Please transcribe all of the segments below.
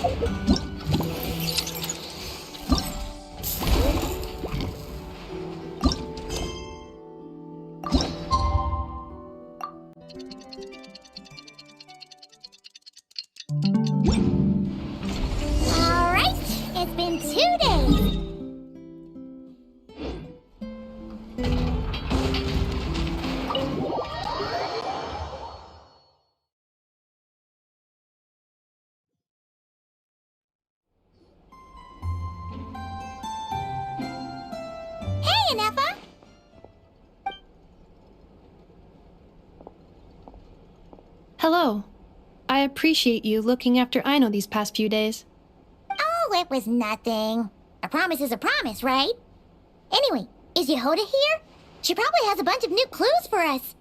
Alright, it's been 2 days. Hey, Anefa! Hello. I appreciate you looking after Aino these past few days. Oh, it was nothing. A promise is a promise, right? Anyway, is Yehoda here? She probably has a bunch of new clues for us.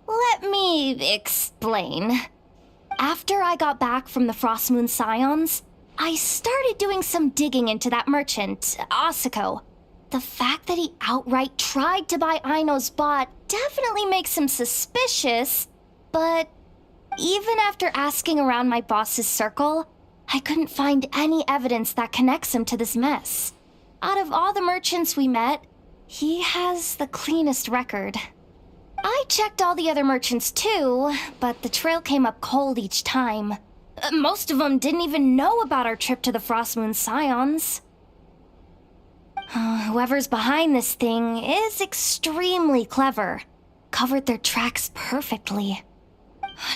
Let me explain. After I got back from the Frost Moon Scions, I started doing some digging into that merchant, Asako. The fact that he outright tried to buy Aino's bot definitely makes him suspicious, but even after asking around my boss's circle, I couldn't find any evidence that connects him to this mess. Out of all the merchants we met, he has the cleanest record. I checked all the other merchants too, but the trail came up cold each time. Most of them didn't even know about our trip to the Frost Moon Scions. Whoever's behind this thing is extremely clever. Covered their tracks perfectly.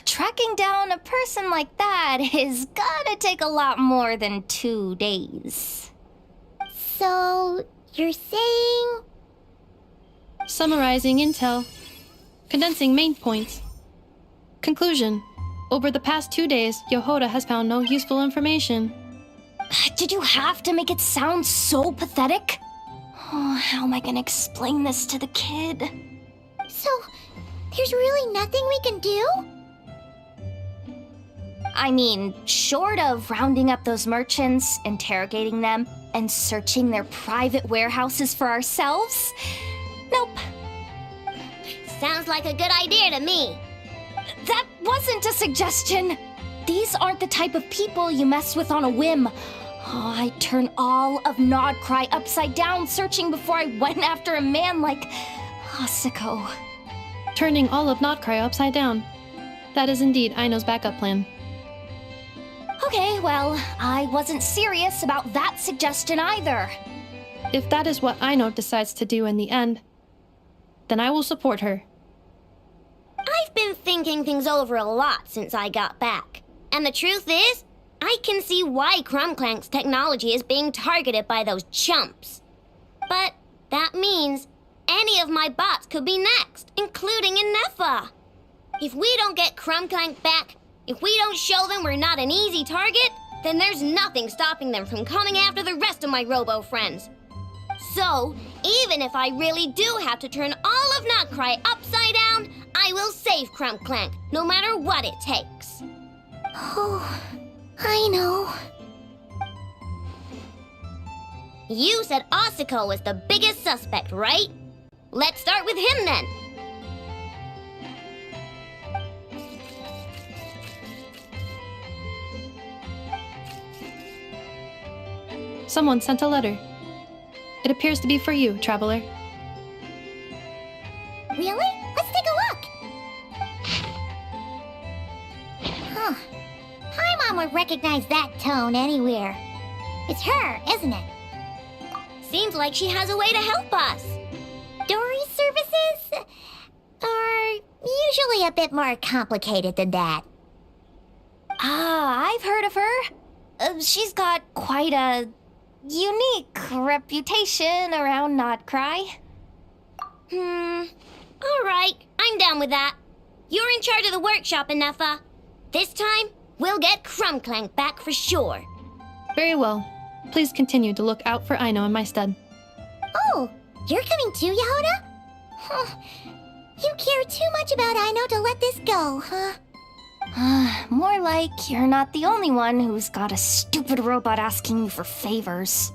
Tracking down a person like that is gonna take a lot more than 2 days. So, you're saying... Summarizing intel. Condensing main points. Conclusion. Over the past 2 days, Yehoda has found no useful information. Did you have to make it sound so pathetic? Oh, how am I gonna explain this to the kid? So, there's really nothing we can do? I mean, short of rounding up those merchants, interrogating them, and searching their private warehouses for ourselves? Nope. Sounds like a good idea to me. That wasn't a suggestion. These aren't the type of people you mess with on a whim. Oh, I'd turn all of Nodcry upside down searching before I went after a man like Asako. Turning all of Nodcry upside down. That is indeed Aino's backup plan. Okay, well, I wasn't serious about that suggestion either. If that is what Aino decides to do in the end, then I will support her. I've been thinking things over a lot since I got back. And the truth is, I can see why Clink Clank's technology is being targeted by those chumps. But that means any of my bots could be next, including Anefa. If we don't get Clink Clank back, if we don't show them we're not an easy target, then there's nothing stopping them from coming after the rest of my robo friends. So, even if I really do have to turn all of Nodcry upside down, I will save Clink Clank, no matter what it takes. Oh, I know. You said Asako was the biggest suspect, right? Let's start with him then. Someone sent a letter. It appears to be for you, traveler. Really? Let's take a look. Huh. Paimon would recognize that tone anywhere. It's her, isn't it? Seems like she has a way to help us. Dory services are usually a bit more complicated than that. Ah, I've heard of her. She's got quite a unique reputation around Nodcry. Alright, I'm down with that. You're in charge of the workshop, Anefa. This time, we'll get Clink Clank back for sure. Very well. Please continue to look out for Aino in my stead. Oh, you're coming too, Yehoda? Huh. You care too much about Aino to let this go, huh? More like you're not the only one who's got a stupid robot asking you for favors.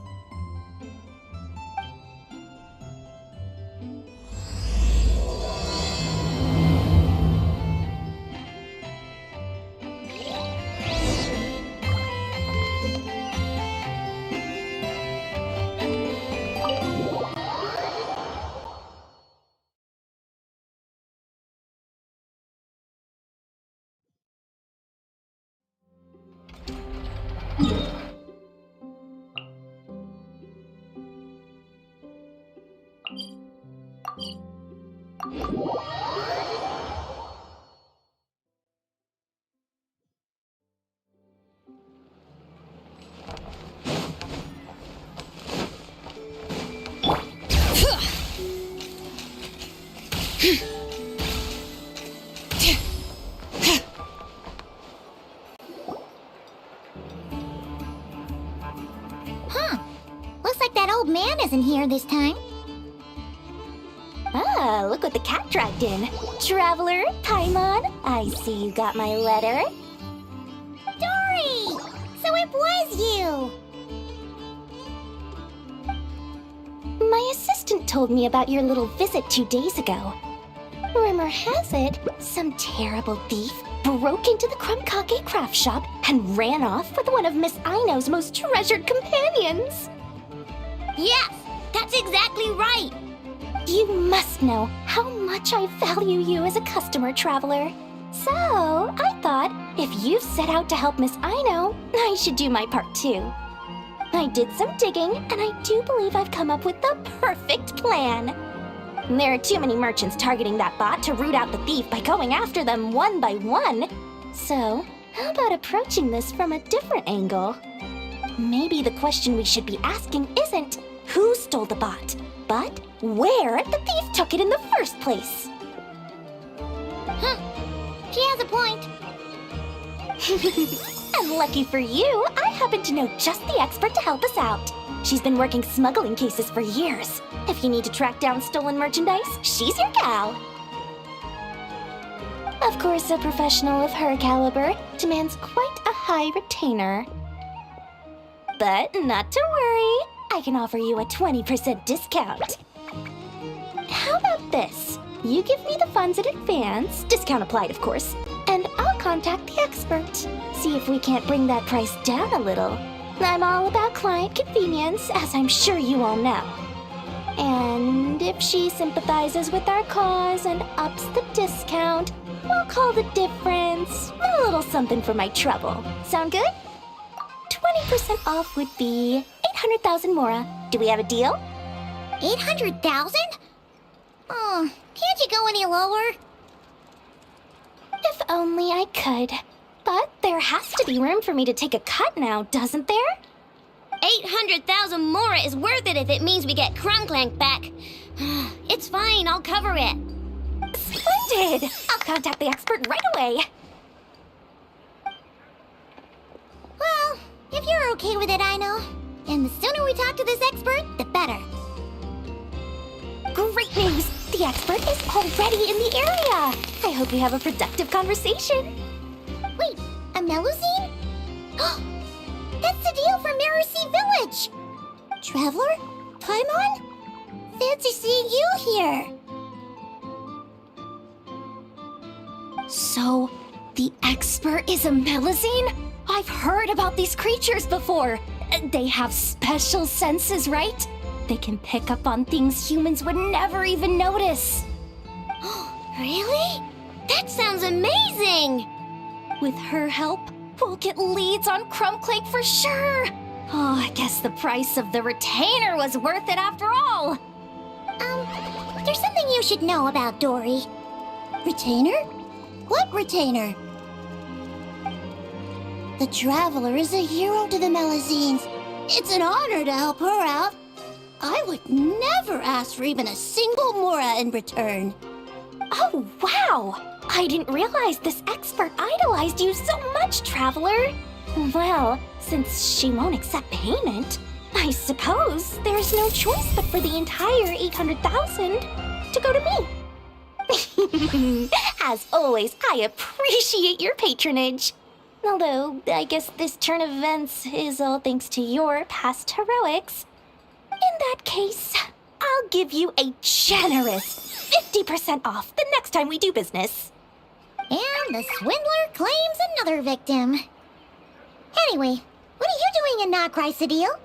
Huh. Looks like that old man isn't here this time. Ah, look what the cat dragged in. Traveler, Paimon, I see you got my letter. Dory! So it was you! My assistant told me about your little visit 2 days ago. Rumor has it, some terrible thief broke into the Krumkake craft shop and ran off with one of Miss Aino's most treasured companions. Yes, that's exactly right! You must know how much I value you as a customer, Traveler. So, I thought, if you've set out to help Miss Aino, I should do my part too. I did some digging, and I do believe I've come up with the perfect plan. There are too many merchants targeting that bot to root out the thief by going after them one by one. So, how about approaching this from a different angle? Maybe the question we should be asking isn't who stole the bot, but where the thief took it in the first place. Huh. She has a point. And lucky for you, I happen to know just the expert to help us out. She's been working smuggling cases for years. If you need to track down stolen merchandise, she's your gal. Of course, a professional of her caliber demands quite a high retainer. But not to worry, I can offer you a 20% discount. How about this? You give me the funds in advance, discount applied of course, and I'll contact the expert. See if we can't bring that price down a little. I'm all about client convenience, as I'm sure you all know. And if she sympathizes with our cause and ups the discount, we'll call the difference a little something for my trouble. Sound good? 20% off would be 800,000 mora. Do we have a deal? 800,000? Oh, can't you go any lower? If only I could. But there has to be room for me to take a cut now, doesn't there? 800,000 more is worth it if it means we get Clink Clank back. It's fine, I'll cover it. Splendid! I'll contact the expert right away. Well, if you're okay with it, I know. And the sooner we talk to this expert, the better. Great news! The expert is already in the area! I hope you have a productive conversation. Wait, a Melusine? That's the deal from Mirror Sea Village! Traveler? Paimon? Fancy seeing you here! So, the expert is a Melusine? I've heard about these creatures before. They have special senses, right? They can pick up on things humans would never even notice. Really? That sounds amazing! With her help, we'll get leads on Clink Clank for sure. Oh, I guess the price of the retainer was worth it after all. There's something you should know about Dory. Retainer? What retainer? The Traveler is a hero to the Melusines. It's an honor to help her out. I would never ask for even a single mora in return. Oh, wow! I didn't realize this expert idolized you so much, Traveler. Well, since she won't accept payment, I suppose there's no choice but for the entire 800,000 to go to me. As always, I appreciate your patronage. Although, I guess this turn of events is all thanks to your past heroics. In that case, I'll give you a generous 50% off the next time we do business. And the swindler claims another victim. Anyway, what are you doing in Nochrysodile?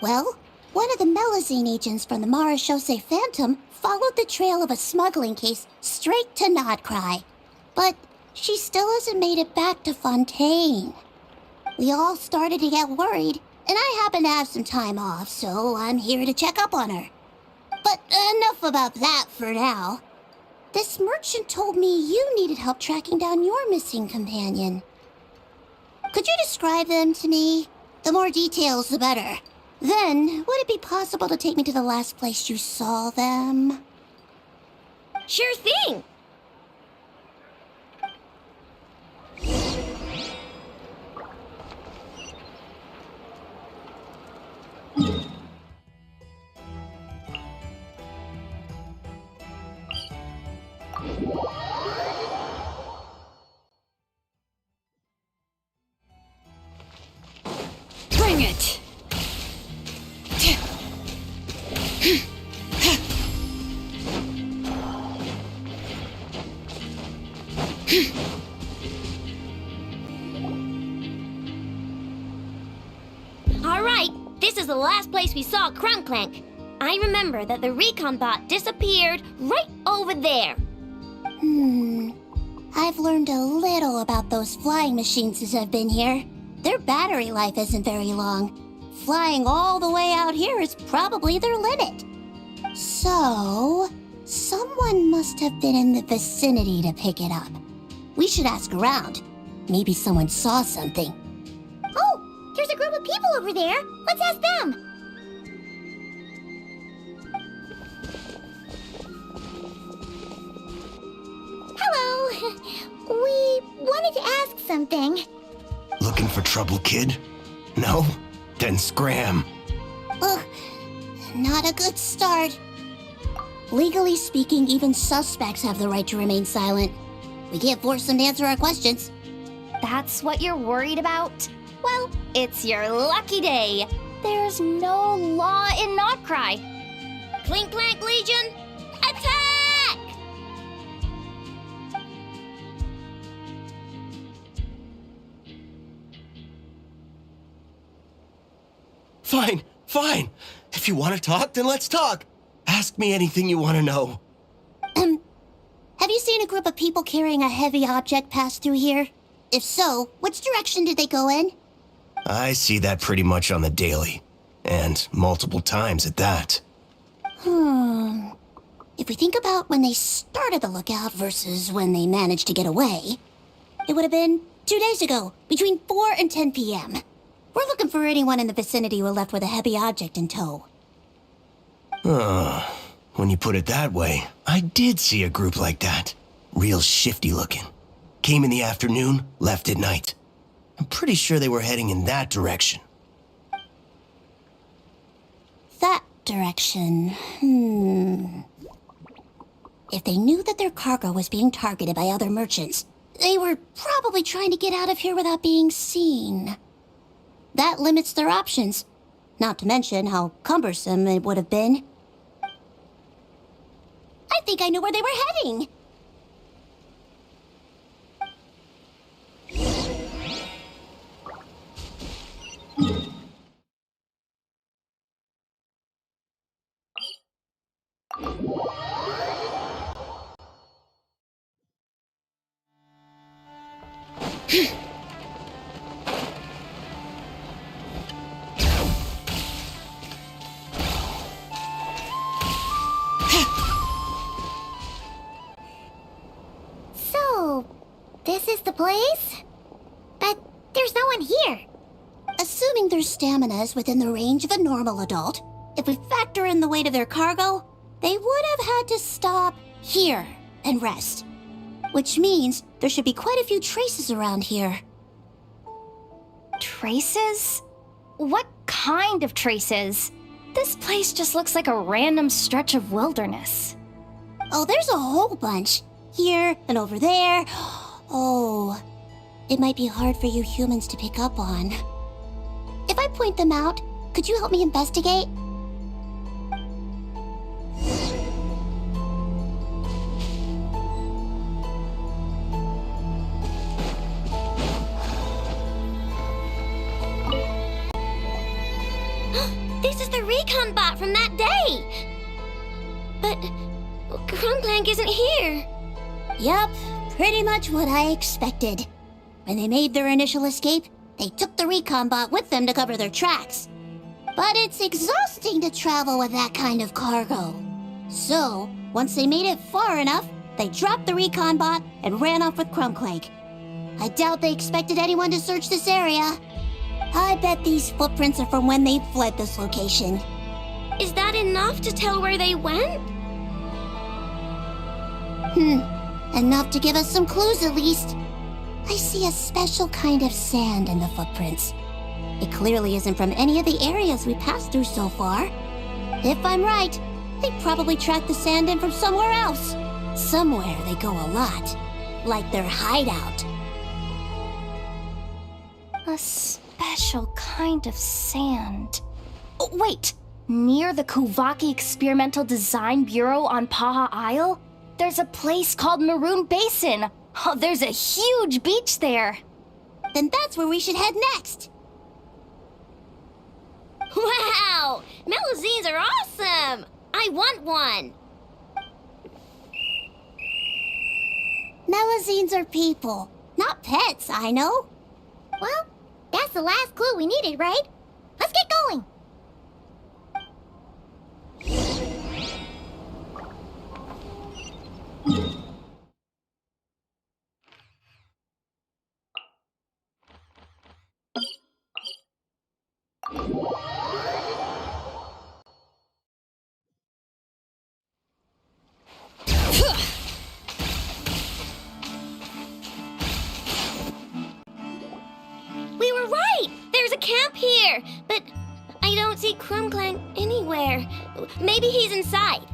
Well, one of the Melusine agents from the Marechaussee Phantom followed the trail of a smuggling case straight to Nodcry. But she still hasn't made it back to Fontaine. We all started to get worried, and I happen to have some time off, so I'm here to check up on her. But enough about that for now. This merchant told me you needed help tracking down your missing companion. Could you describe them to me? The more details, the better. Then, would it be possible to take me to the last place you saw them? Sure thing. Bring it! All right, this is the last place we saw Clink Clank. I remember that the recon bot disappeared right over there. I've learned a little about those flying machines since I've been here. Their battery life isn't very long. Flying all the way out here is probably their limit. So, someone must have been in the vicinity to pick it up. We should ask around. Maybe someone saw something. Oh, there's a group of people over there. Let's ask them. Hello. We wanted to ask something. Looking for trouble, kid? No? Then scram. Ugh, not a good start. Legally speaking, even suspects have the right to remain silent. We can't force them to answer our questions. That's what you're worried about? Well, it's your lucky day. There's no law in Not Cry. Clink Clank Legion, attack! Fine, fine. If you want to talk, then let's talk. Ask me anything you want to know. Have you seen a group of people carrying a heavy object pass through here? If so, which direction did they go in? I see that pretty much on the daily. And multiple times at that. If we think about when they started the lookout versus when they managed to get away, it would have been 2 days ago, between 4 and 10 p.m. We're looking for anyone in the vicinity who left with a heavy object in tow. When you put it that way, I did see a group like that. Real shifty looking. Came in the afternoon, left at night. I'm pretty sure they were heading in that direction. That direction, If they knew that their cargo was being targeted by other merchants, they were probably trying to get out of here without being seen. That limits their options, not to mention how cumbersome it would have been. I think I know where they were heading. So, this is the place? But there's no one here. Assuming their stamina is within the range of a normal adult, if we factor in the weight of their cargo, they would have had to stop here and rest. Which means there should be quite a few traces around here. Traces? What kind of traces? This place just looks like a random stretch of wilderness. Oh, there's a whole bunch. Here and over there. Oh, it might be hard for you humans to pick up on. If I point them out, could you help me investigate? This is the recon bot from that day. But Clink Clank isn't here. Yup, pretty much what I expected. When they made their initial escape, they took the recon bot with them to cover their tracks. But it's exhausting to travel with that kind of cargo. So, once they made it far enough, they dropped the recon bot and ran off with Clink Clank. I doubt they expected anyone to search this area. I bet these footprints are from when they fled this location. Is that enough to tell where they went? Enough to give us some clues at least. I see a special kind of sand in the footprints. It clearly isn't from any of the areas we passed through so far. If I'm right, they probably tracked the sand in from somewhere else. Somewhere they go a lot. Like their hideout. A special kind of sand. Oh, wait! Near the Kuvaki Experimental Design Bureau on Paha Isle, there's a place called Maroon Basin. Oh, there's a huge beach there. Then that's where we should head next. Wow! Melusines are awesome! I want one! Melusines are people, not pets, I know. Well, that's the last clue we needed, right? Let's get going! We were right! There's a camp here! But I don't see Clink Clank anywhere. Maybe he's inside.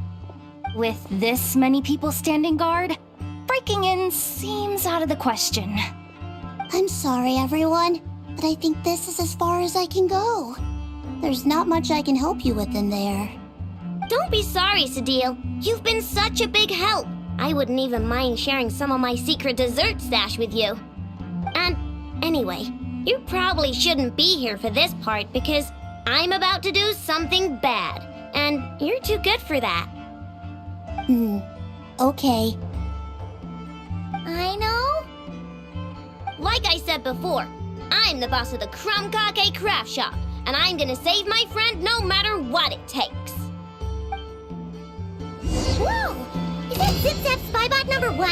With this many people standing guard, breaking in seems out of the question. I'm sorry, everyone, but I think this is as far as I can go. There's not much I can help you with in there. Don't be sorry, Sadil. You've been such a big help. I wouldn't even mind sharing some of my secret dessert stash with you. And anyway, you probably shouldn't be here for this part because I'm about to do something bad. And you're too good for that. Okay. I know. Like I said before, I'm the boss of the Krumkake Craft Shop, and I'm gonna save my friend no matter what it takes. Whoa! Is that Zip-Zap Spybot number 1?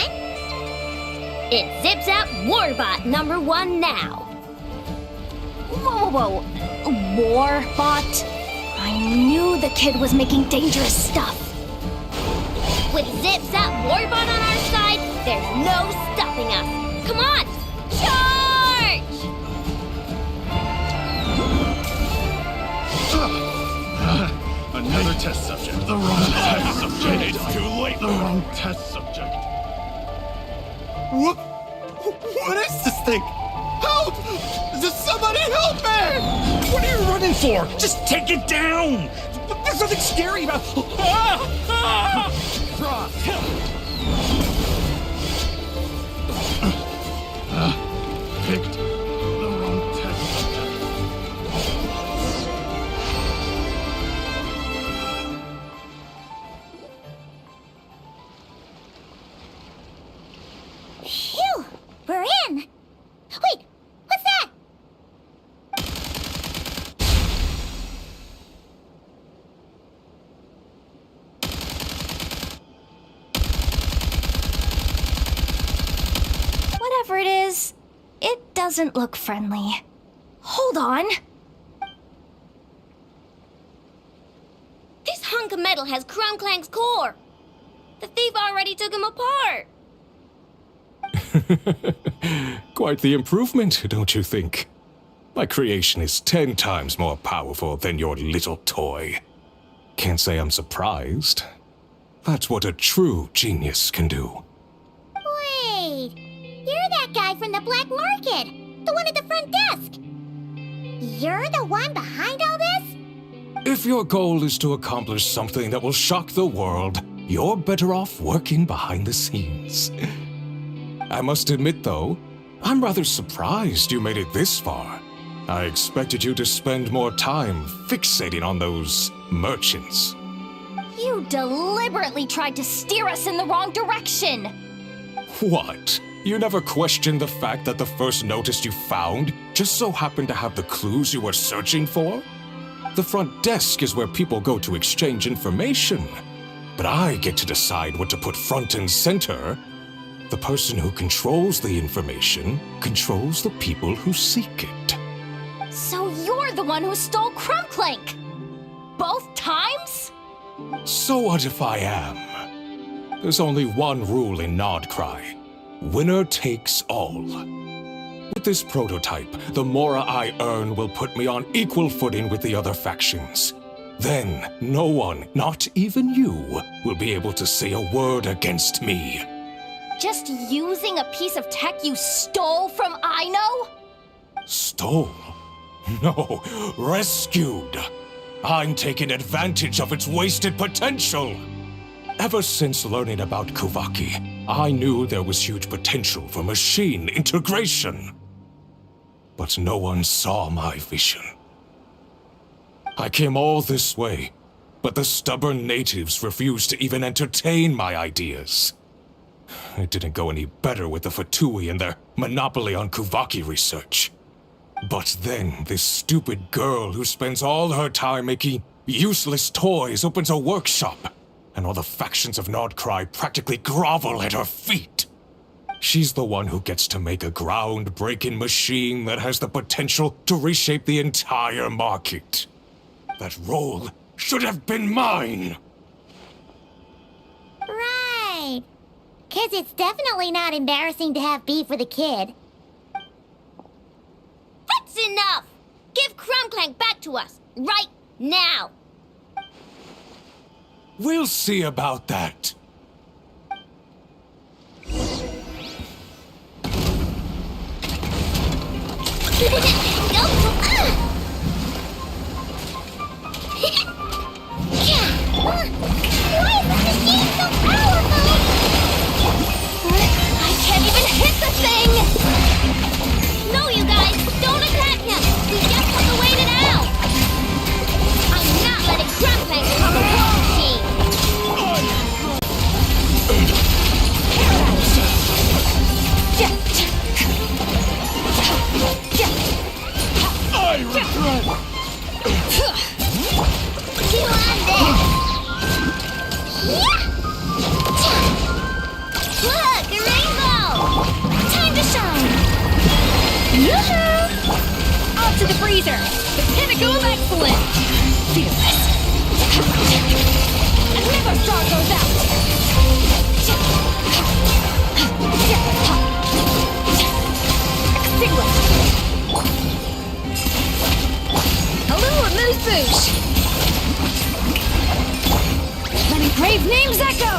It's Zip-Zap Warbot number 1 now. Whoa! Warbot? I knew the kid was making dangerous stuff. With Zip-Zap Warbot on our side, there's no stopping us. Come on, charge! Another test subject. The wrong test subject. It's too late. The wrong test subject. What is this thing? Help! Does somebody help me? What are you running for? Just take it down. There's nothing scary about. Picked the wrong test subject. Phew! We're in! Wait! What's that? Whatever it is, it doesn't look friendly. Hold on. This hunk of metal has Clink Clank's core. The thief already took him apart. Quite the improvement, don't you think? My creation is 10 times more powerful than your little toy. Can't say I'm surprised. That's what a true genius can do. Wait! You're that guy from the black market! The one at the front desk! You're the one behind all this? If your goal is to accomplish something that will shock the world, you're better off working behind the scenes. I must admit, though, I'm rather surprised you made it this far. I expected you to spend more time fixating on those merchants. You deliberately tried to steer us in the wrong direction. What? You never questioned the fact that the first notice you found just so happened to have the clues you were searching for? The front desk is where people go to exchange information. But I get to decide what to put front and center. The person who controls the information controls the people who seek it. So you're the one who stole Clink Clank? Both times? So what if I am? There's only one rule in Nodcry. Winner takes all. With this prototype, the mora I earn will put me on equal footing with the other factions. Then, no one, not even you, will be able to say a word against me. Just using a piece of tech you stole from Aino? Stole? No, rescued. I'm taking advantage of its wasted potential. Ever since learning about Kuvaki, I knew there was huge potential for machine integration. But no one saw my vision. I came all this way, but the stubborn natives refused to even entertain my ideas. It didn't go any better with the Fatui and their monopoly on Kuvaki research. But then, this stupid girl who spends all her time making useless toys opens a workshop, and all the factions of Nodcry practically grovel at her feet. She's the one who gets to make a groundbreaking machine that has the potential to reshape the entire market. That role should have been mine! Right. 'Cause it's definitely not embarrassing to have beef with a kid. That's enough! Give Clink Clank back to us, right now! We'll see about that. I can't even hit the thing! No, you guys, don't attack him! We just have to wait it out! I'm not letting Clink Clank become a war machine! I regret. You on there! Look, a rainbow! Time to shine! Yoo-hoo! Off to the freezer! The pinnacle of excellence! Feel this! Another star goes out! Extinguish! A little amuse-bouche! Let engraved names echo!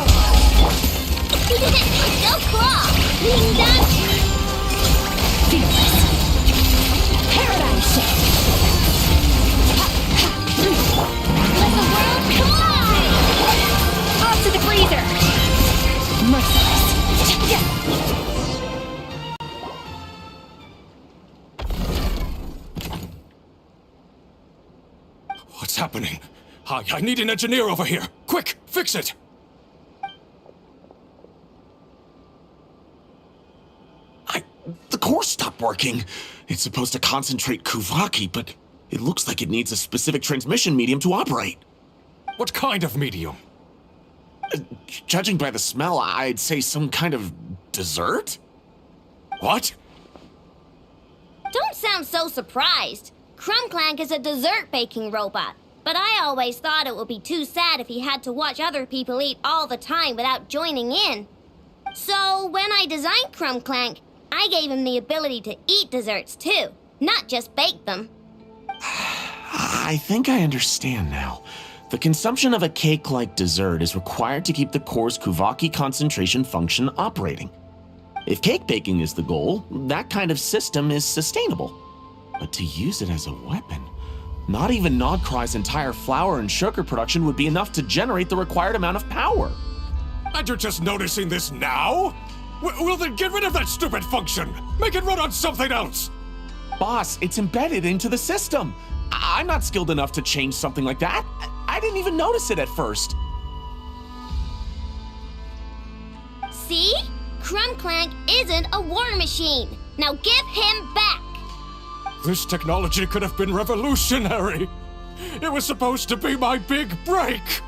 Go claw! Being done! Feel this! Paradigm shift! Let the world collide! Off to the freezer! Merciless! What's happening? I need an engineer over here. Quick, fix it! The core stopped working. It's supposed to concentrate Kuvaki, but it looks like it needs a specific transmission medium to operate. What kind of medium? Judging by the smell, I'd say some kind of dessert? What? Don't sound so surprised. Clink Clank is a dessert baking robot, but I always thought it would be too sad if he had to watch other people eat all the time without joining in. So when I designed Clink Clank, I gave him the ability to eat desserts too, not just bake them. I think I understand now. The consumption of a cake-like dessert is required to keep the core's Kuvaki concentration function operating. If cake baking is the goal, that kind of system is sustainable. But to use it as a weapon, not even Nodcry's entire flour and sugar production would be enough to generate the required amount of power. And you're just noticing this now? Well then get rid of that stupid function! Make it run on something else! Boss, it's embedded into the system. I'm not skilled enough to change something like that. I didn't even notice it at first. See? Clink Clank isn't a war machine. Now give him back! This technology could have been revolutionary! It was supposed to be my big break!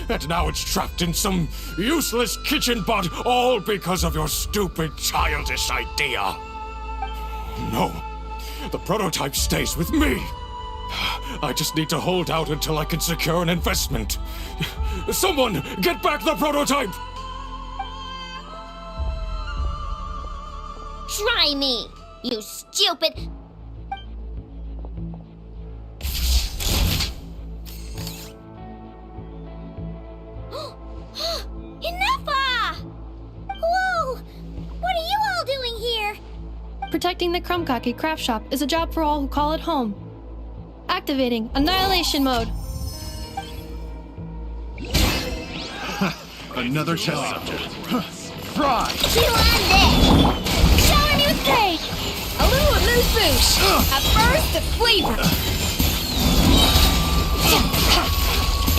And now it's trapped in some useless kitchen bot, all because of your stupid, childish idea. No, the prototype stays with me. I just need to hold out until I can secure an investment. Someone, get back the prototype! Try me, you stupid... Enough! Whoa! What are you all doing here? Protecting the Krumkake craft shop is a job for all who call it home. Activating Annihilation Mode. Another test subject. Fry! Chew on this! Shower me with cake! A little loose boosh! A burst of flavor!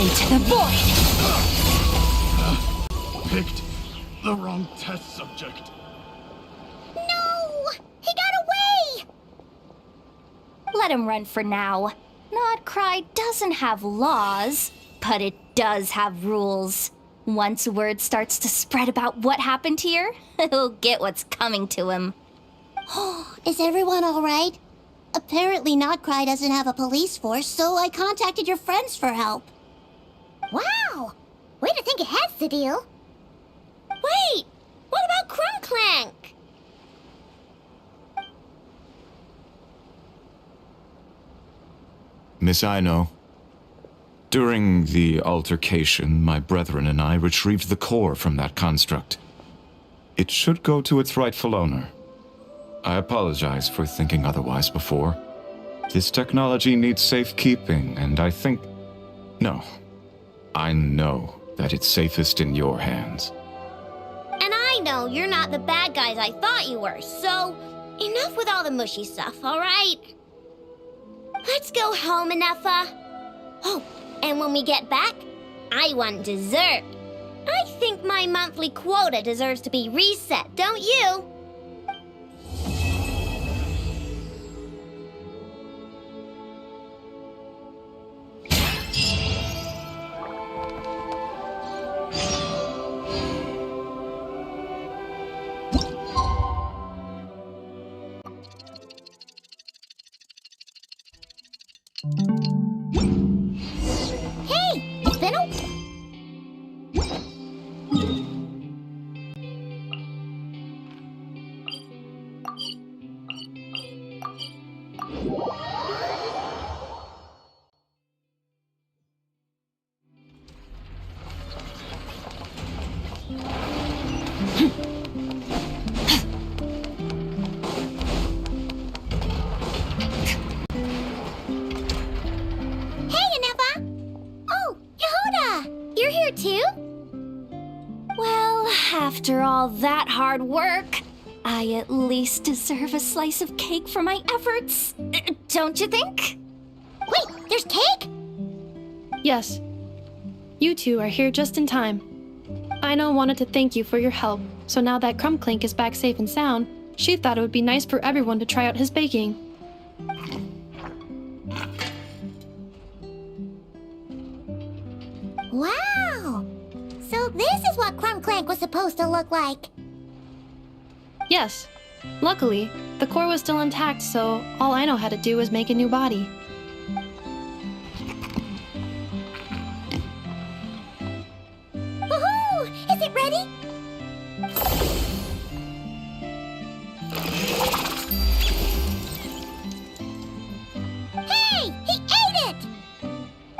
Into the void! Picked the wrong test subject. No! He got away! Let him run for now. Not Cry doesn't have laws, but it does have rules. Once word starts to spread about what happened here, he'll get what's coming to him. Is everyone all right? Apparently Notcry doesn't have a police force, so I contacted your friends for help. Wow! Way to think ahead, Sadil. Wait! What about Clink Clank? Miss Aino, during the altercation, my brethren and I retrieved the core from that construct. It should go to its rightful owner. I apologize for thinking otherwise before. This technology needs safekeeping, and I think... No. I know that it's safest in your hands. And I know you're not the bad guys I thought you were, so enough with all the mushy stuff, alright? Let's go home, Inefa. Oh, and when we get back, I want dessert. I think my monthly quota deserves to be reset, don't you? Hey! It's been a... You're here too? Well, after all that hard work, I at least deserve a slice of cake for my efforts. Don't you think? Wait, there's cake? Yes. You two are here just in time. Aino wanted to thank you for your help, so now that Clink Clank is back safe and sound, she thought it would be nice for everyone to try out his baking. Wow! So this is what Clink Clank was supposed to look like. Yes. Luckily, the core was still intact, so all Aino had to do was make a new body. Woohoo! Is it ready? Hey! He ate it!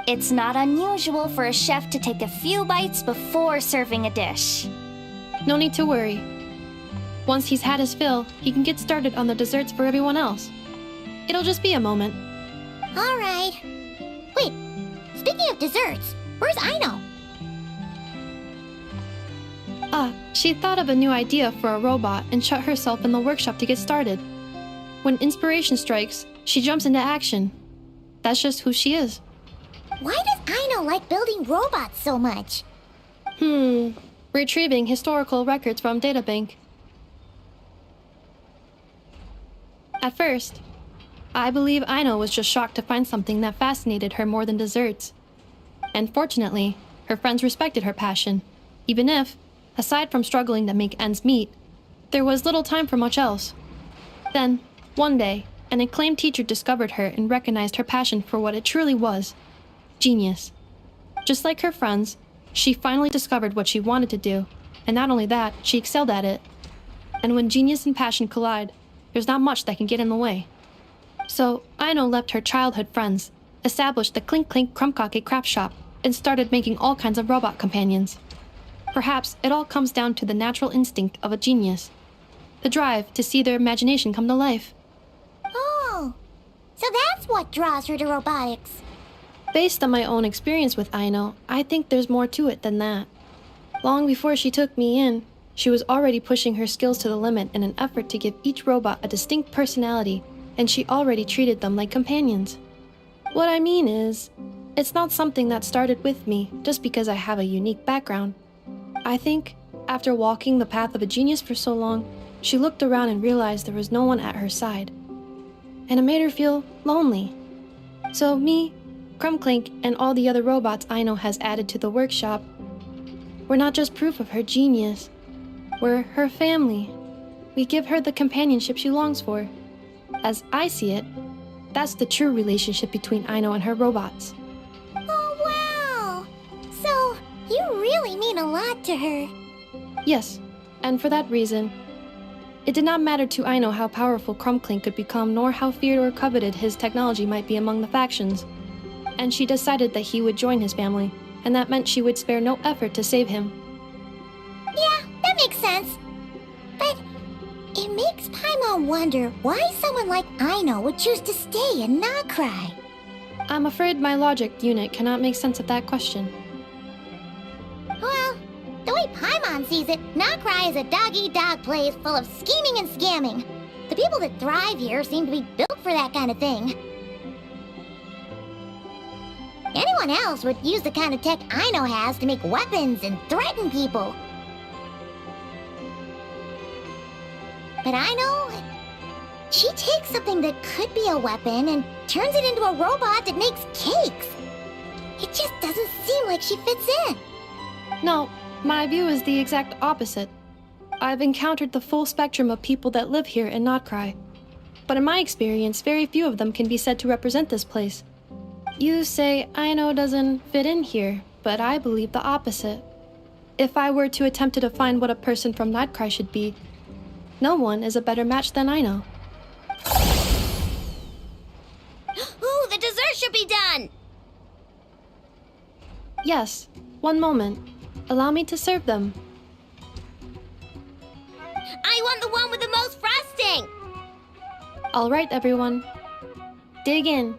It's not unusual for a chef to take a few bites before serving a dish. No need to worry. Once he's had his fill, he can get started on the desserts for everyone else. It'll just be a moment. All right. Wait, speaking of desserts, where's Aino? She thought of a new idea for a robot and shut herself in the workshop to get started. When inspiration strikes, she jumps into action. That's just who she is. Why does Aino like building robots so much? Retrieving historical records from databank. At first, I believe Aino was just shocked to find something that fascinated her more than desserts. And fortunately, her friends respected her passion, even if, aside from struggling to make ends meet, there was little time for much else. Then, one day, an acclaimed teacher discovered her and recognized her passion for what it truly was: genius. Just like her friends, she finally discovered what she wanted to do, and not only that, she excelled at it. And when genius and passion collide, there's not much that can get in the way. So, Aino left her childhood friends, established the Clink Clank Krumkake craft shop, and started making all kinds of robot companions. Perhaps it all comes down to the natural instinct of a genius. The drive to see their imagination come to life. Oh, so that's what draws her to robotics. Based on my own experience with Aino, I think there's more to it than that. Long before she took me in, she was already pushing her skills to the limit in an effort to give each robot a distinct personality, and she already treated them like companions. What I mean is, it's not something that started with me just because I have a unique background. I think, after walking the path of a genius for so long, she looked around and realized there was no one at her side. And it made her feel lonely. So me, Clink, and all the other robots Aino has added to the workshop, we're not just proof of her genius. We're her family. We give her the companionship she longs for. As I see it, that's the true relationship between Aino and her robots. Oh, wow. So, you really mean a lot to her. Yes, and for that reason, it did not matter to Aino how powerful Clink could become, nor how feared or coveted his technology might be among the factions. And she decided that he would join his family, and that meant she would spare no effort to save him. Yeah, that makes sense. But it makes Paimon wonder why someone like Aino would choose to stay and not cry. I'm afraid my logic unit cannot make sense of that question. Well, the way Paimon sees it, Nokrai is a dog-eat-dog place full of scheming and scamming. The people that thrive here seem to be built for that kind of thing. Anyone else would use the kind of tech Aino has to make weapons and threaten people. But Aino, she takes something that could be a weapon and turns it into a robot that makes cakes. It just doesn't seem like she fits in. No, my view is the exact opposite. I've encountered the full spectrum of people that live here in Notcry. But in my experience, very few of them can be said to represent this place. You say Aino doesn't fit in here, but I believe the opposite. If I were to attempt to define what a person from Notcry should be, no one is a better match than Aino. Ooh, the dessert should be done! Yes, one moment. Allow me to serve them. I want the one with the most frosting! All right, everyone. Dig in.